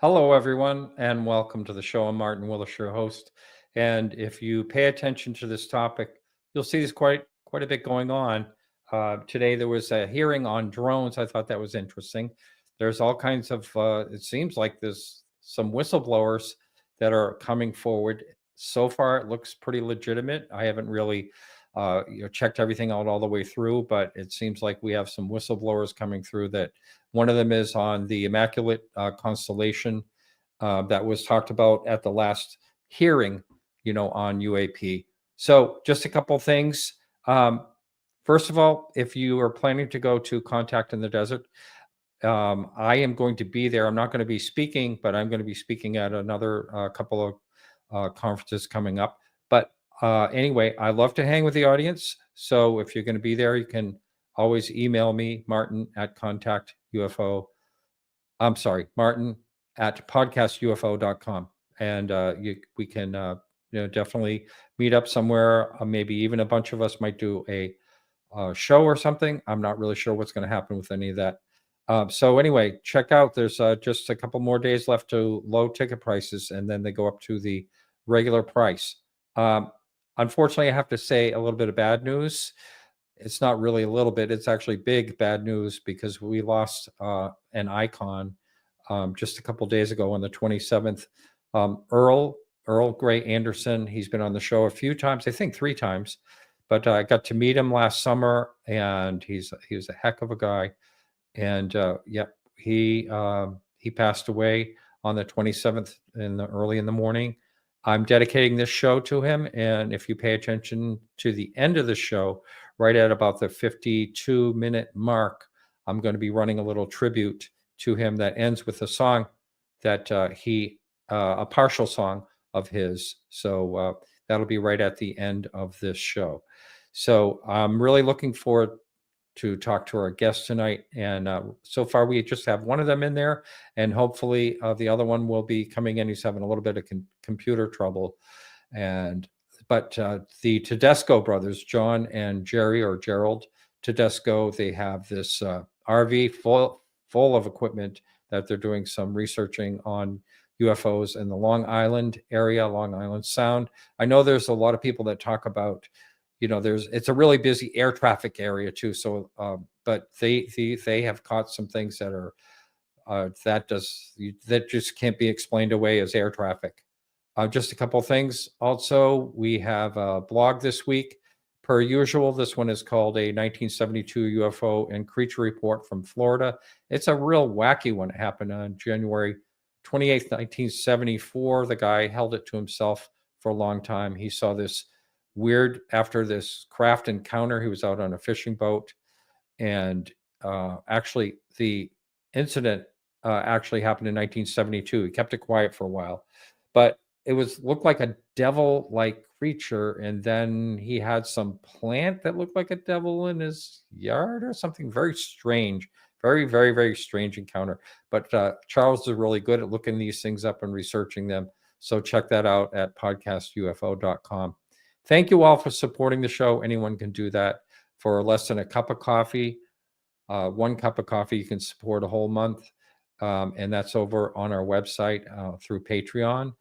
Hello, everyone, and welcome to the show. I'm Martin Willis, your host. And if you pay attention to this topic, you'll see there's quite a bit going on. Today there was a hearing on drones. I thought that was interesting. There's all kinds of. It seems like there's some whistleblowers that are coming forward. So far, it looks pretty legitimate. I haven't really, checked everything out all the way through, but it seems like we have some whistleblowers coming through. That one of them is on the Immaculate Constellation that was talked about at the last hearing, on UAP. So just a couple things. First of all, if you are planning to go to Contact in the Desert, I am going to be there. I'm not going to be speaking, but I'm going to be speaking at another couple of conferences coming up. But anyway, I love to hang with the audience. So if you're going to be there, you can always email me, Martin at Contact UFO. I'm sorry, Martin at podcastufo.com. And we can definitely meet up somewhere. Maybe even a bunch of us might do a show or something. I'm not really sure what's going to happen with any of that. So anyway, check out. There's just a couple more days left to low ticket prices, and then they go up to the regular price. Unfortunately, I have to say a little bit of bad news. It's not really a little bit. It's actually big bad news because we lost an icon just a couple days ago on the 27th. Earl Gray Anderson. He's been on the show a few times, I think 3 times, but I got to meet him last summer, and he was a heck of a guy. And he passed away on the 27th early in the morning. I'm dedicating this show to him, and if you pay attention to the end of the show, right at about the 52-minute mark, I'm going to be running a little tribute to him that ends with a song that a partial song of his. So that'll be right at the end of this show. So I'm really looking forward to talk to our guest tonight. And so far, we just have one of them in there, and hopefully the other one will be coming in. He's having a little bit of computer trouble. But the Tedesco brothers, John and Gerry, or Gerald Tedesco, they have this RV full of equipment that they're doing some researching on UFOs in the Long Island area, Long Island Sound. I know there's a lot of people that talk about, it's a really busy air traffic area too. So, but they have caught some things that are that just can't be explained away as air traffic. Just a couple things. Also, we have a blog this week. Per usual, this one is called a 1972 UFO and Creature Report from Florida. It's a real wacky one. It happened on January 28th, 1974. The guy held it to himself for a long time. He saw this weird, after this craft encounter, he was out on a fishing boat, and actually the incident actually happened in 1972. He kept it quiet for a while, but it looked like a devil-like creature, and then he had some plant that looked like a devil in his yard or something. Very strange. Very, very, very strange encounter. But Charles is really good at looking these things up and researching them. So check that out at podcastufo.com. Thank you all for supporting the show. Anyone can do that for less than a cup of coffee. 1 cup of coffee, you can support a whole month. And that's over on our website through Patreon.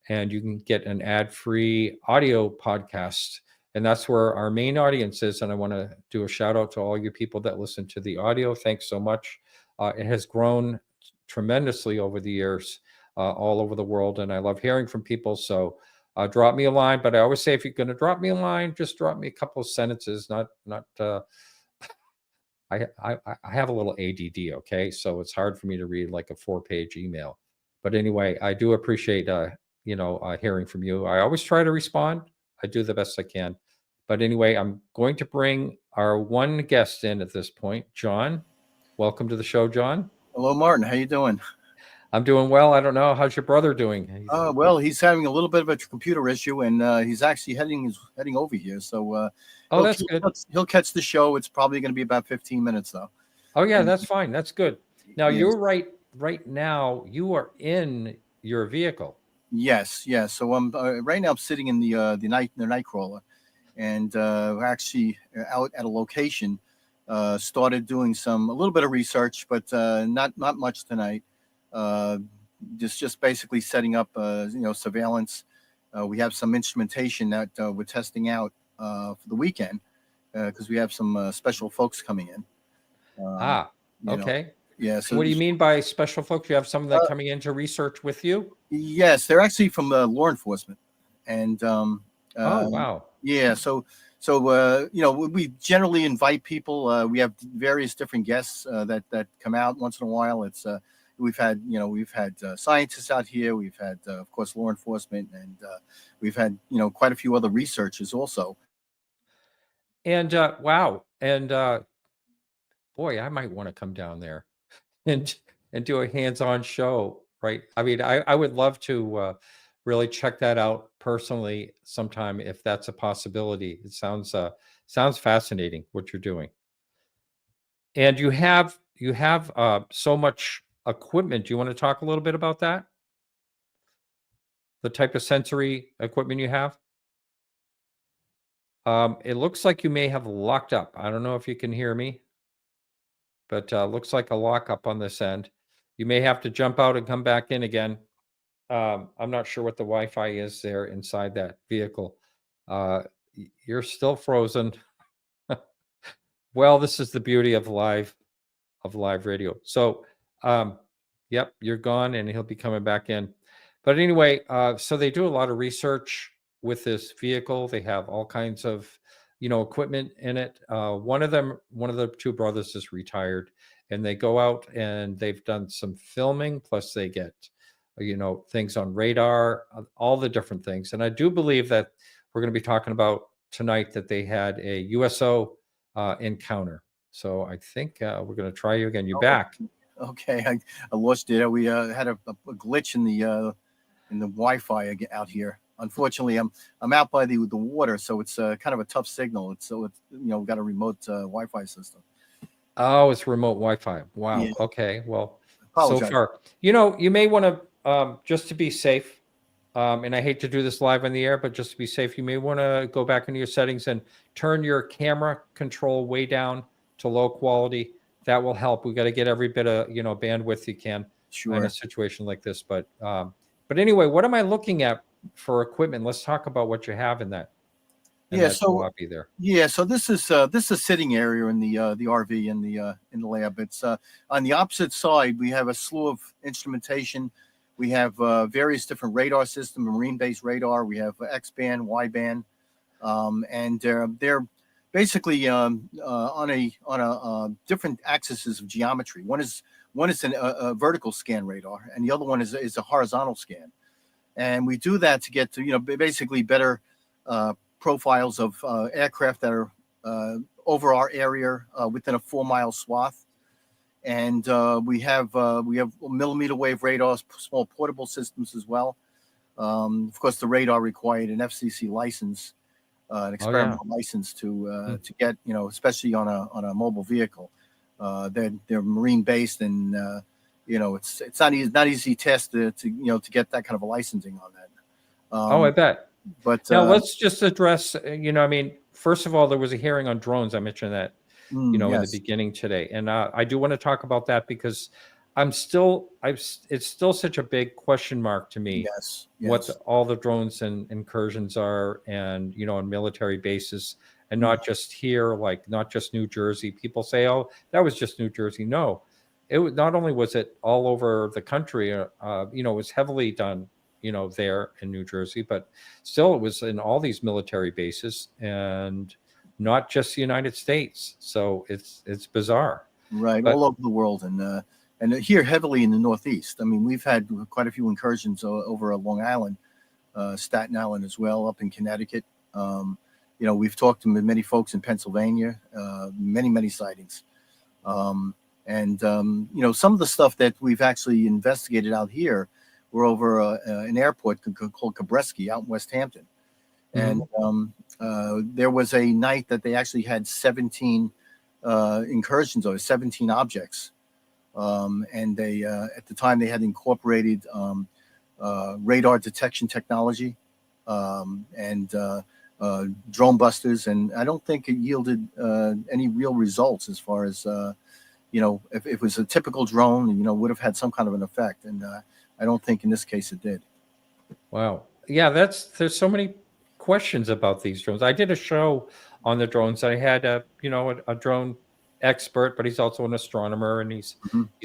And you can get an ad-free audio podcast. And that's where our main audience is. And I want to do a shout out to all you people that listen to the audio. Thanks so much. It has grown tremendously over the years, all over the world. And I love hearing from people. So drop me a line. But I always say, if you're going to drop me a line, just drop me a couple of sentences. I have a little ADD. Okay. So it's hard for me to read like a 4-page email. But anyway, I do appreciate, hearing from you. I always try to respond. I do the best I can. But anyway, I'm going to bring our one guest in at this point, John. Welcome to the show, John. Hello, Martin. How you doing? I'm doing well. I don't know. How's your brother doing? Well, he's having a little bit of a computer issue, and he's actually heading over here. So that's good. He'll catch the show. It's probably going to be about 15 minutes, though. Oh, yeah, that's fine. That's good. Now, you're right now, you are in your vehicle. Yes. So I'm right now. I'm sitting in the Nightcrawler, and we're actually out at a location. Started doing a little bit of research, but not much tonight. just basically setting up surveillance. We have some instrumentation that we're testing out for the weekend because we have some special folks coming in. Okay. Yeah. So what do you mean by special folks? You have some that coming in to research with you? Yes, they're actually from law enforcement, and oh wow. Yeah. So we generally invite people. We have various different guests that come out once in a while. It's we've had scientists out here. We've had of course law enforcement, and we've had quite a few other researchers also. And wow. And boy, I might want to come down there and do a hands-on show, right? I mean, I would love to really check that out personally sometime if that's a possibility. It sounds fascinating what you're doing. And you have so much equipment. Do you want to talk a little bit about that? The type of sensory equipment you have? It looks like you may have locked up. I don't know if you can hear me, but looks like a lockup on this end. You may have to jump out and come back in again. I'm not sure what the Wi-Fi is there inside that vehicle. You're still frozen. Well, this is the beauty of live radio. So, yep, you're gone, and he'll be coming back in. But anyway, so they do a lot of research with this vehicle. They have all kinds of, equipment in it. One of the two brothers is retired, and they go out and they've done some filming. Plus, they get, things on radar, all the different things. And I do believe that we're going to be talking about tonight that they had a USO encounter. So I think we're going to try you again. You're back. Okay, I lost it. We had a glitch in the Wi-Fi out here. Unfortunately, I'm out by the water, so it's kind of a tough signal. It's we've got a remote Wi-Fi system. Oh, it's remote Wi-Fi. Wow. Yeah. Okay. Well, so far, you may want to just to be safe. And I hate to do this live on the air, but just to be safe, you may want to go back into your settings and turn your camera control way down to low quality. That will help. We got to get every bit of bandwidth you can in a situation like this. But anyway, what am I looking at for equipment? Let's talk about what you have in that. So this is a sitting area in the RV in the lab. It's on the opposite side. We have a slew of instrumentation. We have various different radar systems, marine-based radar. We have X-band, Y-band, and they're basically on a different axes of geometry. One is a vertical scan radar, and the other one is a horizontal scan. And we do that to get to basically better profiles of aircraft that are over our area within a 4-mile swath. And we have millimeter wave radars, small portable systems as well. Of course, the radar required an FCC license, an experimental license to get, especially on a mobile vehicle. They're marine based, and it's not easy test to get that kind of a licensing on that. I bet. But now let's just address. First of all, there was a hearing on drones. I mentioned that. In the beginning today. And I do want to talk about that because it's still such a big question mark to me. Yes. What all the drones and incursions are, and, on military bases, and not just here, like not just New Jersey. People say, oh, that was just New Jersey. No, it was not only was it all over the country, it was heavily done, there in New Jersey, but still it was in all these military bases, and not just the United States. So it's bizarre. Right. All over the world. And here heavily in the Northeast. I mean, we've had quite a few incursions over Long Island, Staten Island as well, up in Connecticut. We've talked to many folks in Pennsylvania, many sightings. Some of the stuff that we've actually investigated out here, we're over an airport called Kabreski out in West Hampton. And there was a night that they actually had 17 incursions or 17 objects. And they, at the time, they had incorporated radar detection technology and drone busters. And I don't think it yielded any real results as far as, if it was a typical drone, would have had some kind of an effect. And I don't think in this case it did. Wow. Yeah, there's so many questions about these drones. I did a show on the drones. I had a drone expert, but he's also an astronomer, and he's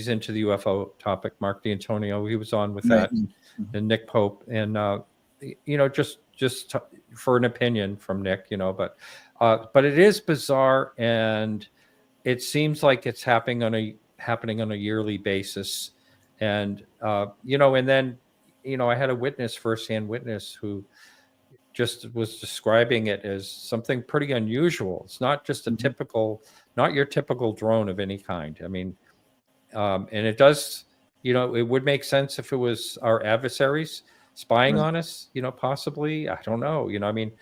into the UFO topic. Mark D'Antonio, he was on with that, and Nick Pope, and just for an opinion from Nick, but it is bizarre, and it seems like it's happening on a yearly basis, and and then I had a firsthand witness who just was describing it as something pretty unusual. It's not just not your typical drone of any kind. I mean, and it does, it would make sense if it was our adversaries spying on us, possibly. I don't know. I mean,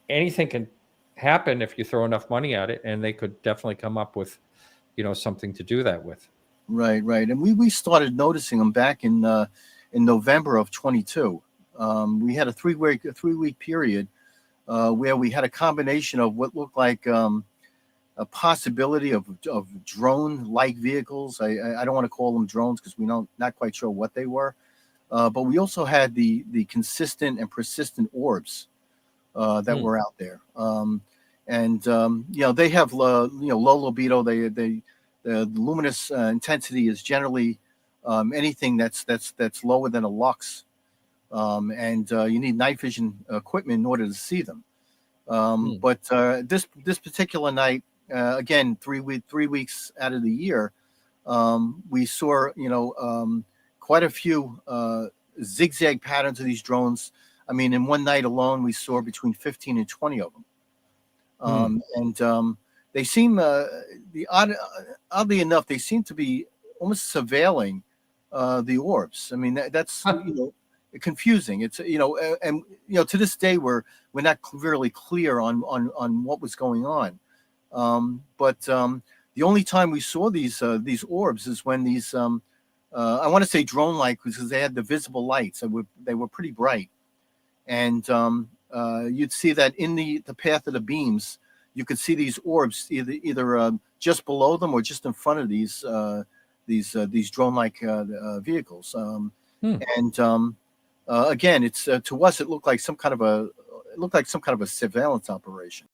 anything can happen if you throw enough money at it, and they could definitely come up with, something to do that with. Right. And we started noticing them back in November of 22. We had a three-week period where we had a combination of what looked like a possibility of drone-like vehicles. I don't want to call them drones because we're not quite sure what they were. But we also had the consistent and persistent orbs that were out there. They have low libido. The luminous intensity is generally anything that's lower than a lux. You need night vision equipment in order to see them. But this particular night, again, 3 weeks out of the year, we saw quite a few zigzag patterns of these drones. I mean, in one night alone, we saw between 15 and 20 of them. They seem, oddly enough, they seem to be almost surveilling the orbs. I mean, that's confusing. It's to this day we're not really clear on what was going on. But the only time we saw these orbs is when these I want to say drone-like, because they had the visible lights. They were pretty bright, and you'd see that in the path of the beams, you could see these orbs either just below them or just in front of these drone-like vehicles. Again, it's to us it looked like some kind of a surveillance operation.